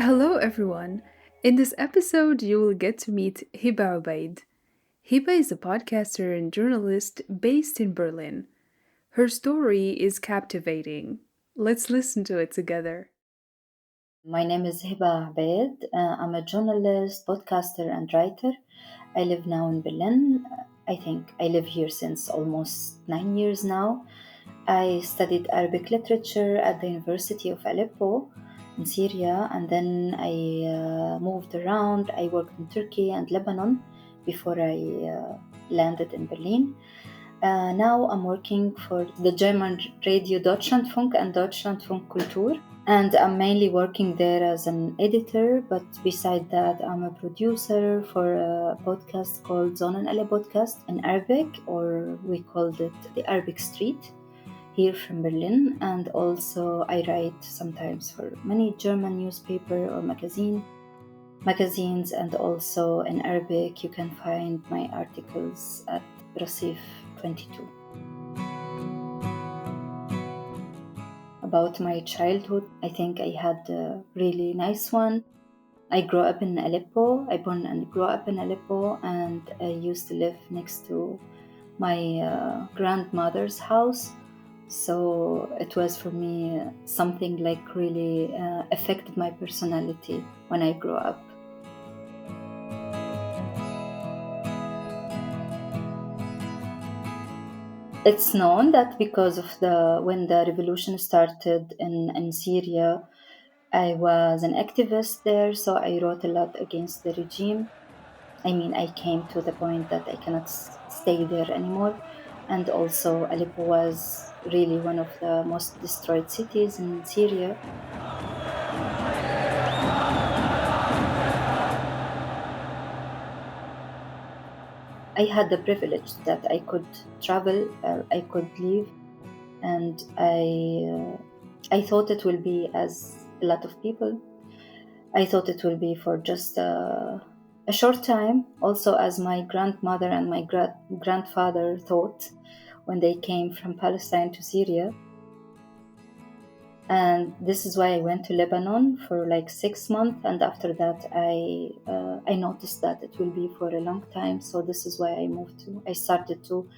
Hello, everyone. In this episode, you will get to meet Hiba Obeid. Hiba is a podcaster and journalist based in Berlin. Her story is captivating. Let's listen to it together. My name is Hiba Obeid. I'm a journalist, podcaster, and writer. I live now in Berlin. I think I live here since almost 9 years now. I studied Arabic literature at the University of Aleppo in Syria, and then I moved around. I worked in Turkey and Lebanon before I landed in Berlin. Now I'm working for the German radio Deutschlandfunk and Deutschlandfunk Kultur, and I'm mainly working there as an editor. But beside that, I'm a producer for a podcast called Zonen Ale Podcast in Arabic, or we called it the Arabic Street here from Berlin. And also I write sometimes for many German newspaper or magazines, and also in Arabic you can find my articles at Rasif 22. About my childhood, I think I had a really nice one. I grew up in Aleppo. I born and grew up in Aleppo, and I used to live next to my grandmother's house. So it was for me something like really affected my personality when I grew up. It's known that because of when the revolution started in Syria, I was an activist there, so I wrote a lot against the regime. I mean, I came to the point that I cannot stay there anymore. And also, Aleppo was really one of the most destroyed cities in Syria. I had the privilege that I could travel, I could leave, and I thought it will be as a lot of people. I thought it will be for just a short time, also as my grandmother and my grandfather thought when they came from Palestine to Syria. And this is why I went to Lebanon for like 6 months, and after that I noticed that it will be for a long time. So this is why I started to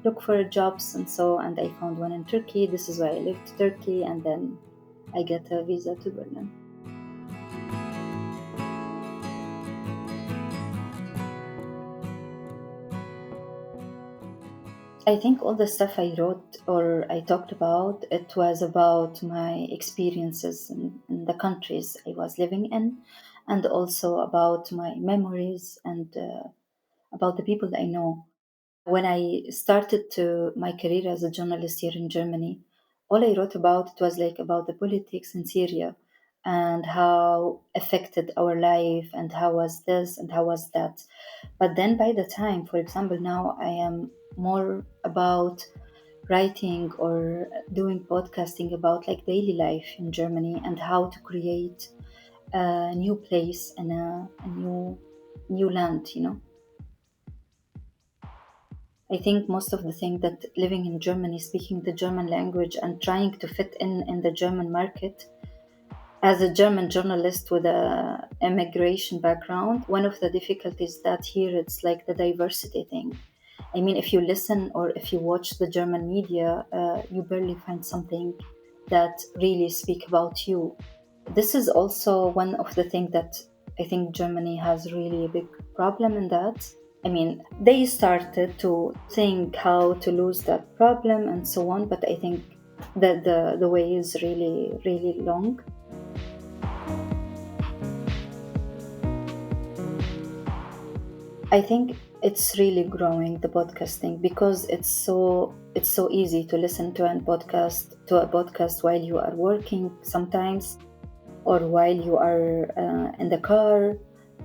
look for jobs, and I found one in Turkey. This is why I left Turkey, and then I get a visa to Berlin. I think all the stuff I wrote or I talked about, it was about my experiences in the countries I was living in, and also about my memories and about the people I know. When I started my career as a journalist here in Germany, all I wrote about it was like about the politics in Syria and how affected our life and how was this and how was that. But then by the time, for example, now I am more about writing or doing podcasting about like daily life in Germany and how to create a new place and a new land. I think most of the thing that living in Germany, speaking the German language and trying to fit in the German market, as a German journalist with a immigration background, one of the difficulties that here it's like the diversity thing. I mean, if you listen or if you watch the German media, you barely find something that really speak about you. This is also one of the things that I think Germany has really a big problem in that. I mean, they started to think how to lose that problem and so on, but I think that the way is really, really long. I think it's really growing the podcasting because it's so easy to listen to a podcast while you are working sometimes, or while you are in the car,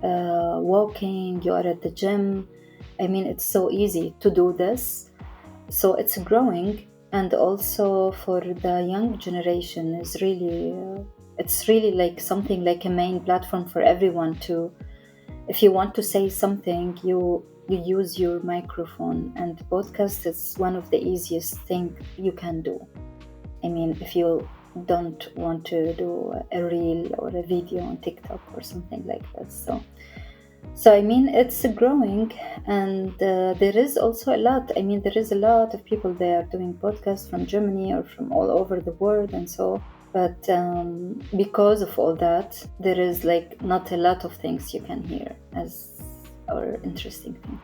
walking, you are at the gym. I mean, it's so easy to do this. So it's growing, and also for the young generation is really, it's really like something like a main platform for everyone to. If you want to say something, you use your microphone, and podcast is one of the easiest thing you can do. I mean, if you don't want to do a reel or a video on TikTok or something like that. So I mean, it's growing, and there is also a lot. I mean, there is a lot of people there doing podcasts from Germany or from all over the world, and so. But because of all that, there is like not a lot of things you can hear as or interesting things.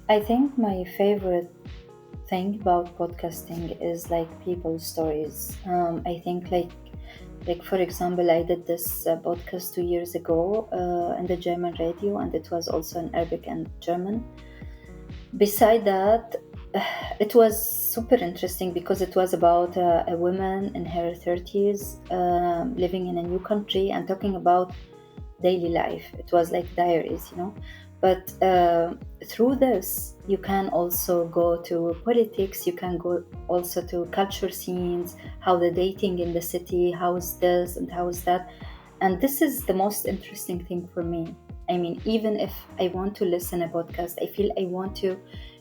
I think my favorite thing about podcasting is like people's stories. I think like for example, I did this podcast 2 years ago in the German radio, and it was also in Arabic and German. Beside that, it was super interesting because it was about a woman in her 30s living in a new country and talking about daily life. It was like diaries, you know. But through this, you can also go to politics, you can go also to culture scenes, how the dating in the city, how is this and how is that. And this is the most interesting thing for me. I mean, even if I want to listen a podcast, I feel I want to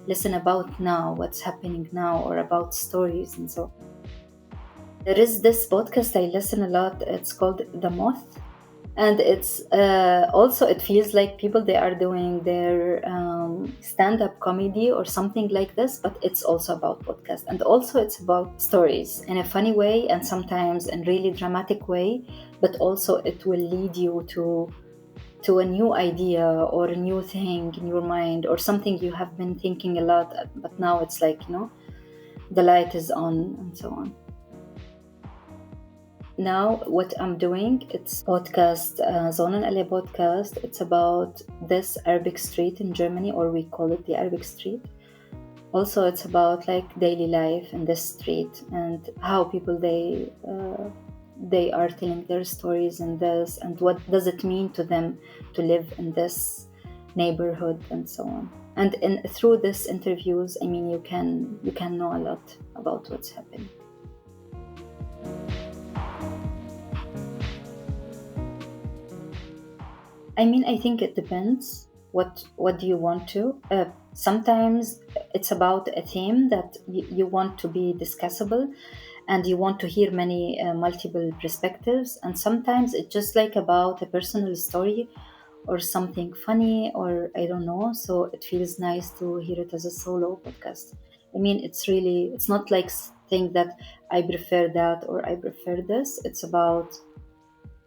listen about now, what's happening now, or about stories. And so there is this podcast I listen a lot. It's called The Moth, and it's also it feels like people they are doing their stand-up comedy or something like this, but it's also about podcast, and also it's about stories in a funny way and sometimes in really dramatic way, but also it will lead you to a new idea or a new thing in your mind or something you have been thinking a lot, but now it's like, you know, the light is on and so on. Now what I'm doing, it's podcast, Zonen Ale podcast. It's about this Arabic street in Germany, or we call it the Arabic street. Also, it's about like daily life in this street and how people they are telling their stories in this, and what does it mean to them to live in this neighborhood and so on. And through these interviews, I mean, you can know a lot about what's happening. I mean, I think it depends. What do you want to? Sometimes it's about a theme that you want to be discussable, and you want to hear many multiple perspectives. And sometimes it's just like about a personal story or something funny, or I don't know. So it feels nice to hear it as a solo podcast. I mean, it's not like think that I prefer that or I prefer this. It's about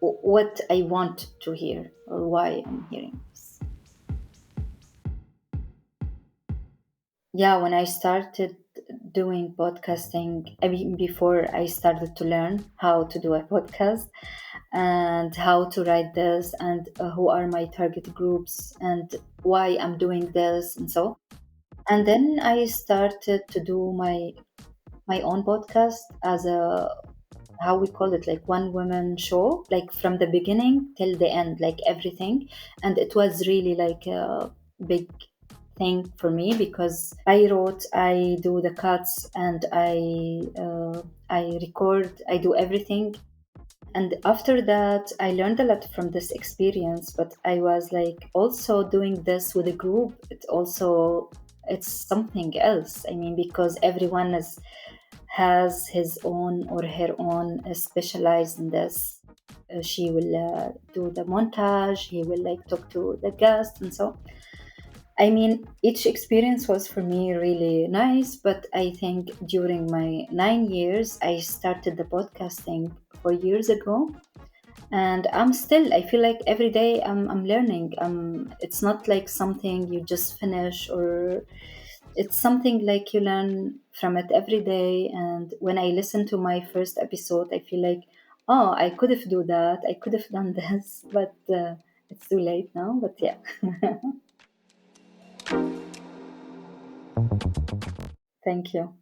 what I want to hear or why I'm hearing this. Yeah, when I started doing podcasting, I mean, before I started to learn how to do a podcast and how to write this and who are my target groups and why I'm doing this and so. And then I started to do my own podcast as a how we call it, like one woman show, like from the beginning till the end, like everything. And it was really like a big thing for me because I do the cuts, and I record, I do everything. And after that, I learned a lot from this experience, but I was like also doing this with a group. It's something else. I mean, because everyone has his own or her own specialized in this. She will do the montage, he will like talk to the guest, and so. I mean, each experience was for me really nice, but I think during my 9 years, I started the podcasting 4 years ago, and I feel like every day I'm learning. It's not like something you just finish, or it's something like you learn from it every day. And when I listen to my first episode, I feel like, oh, I could have do that, I could have done this, but it's too late now. But yeah. Thank you.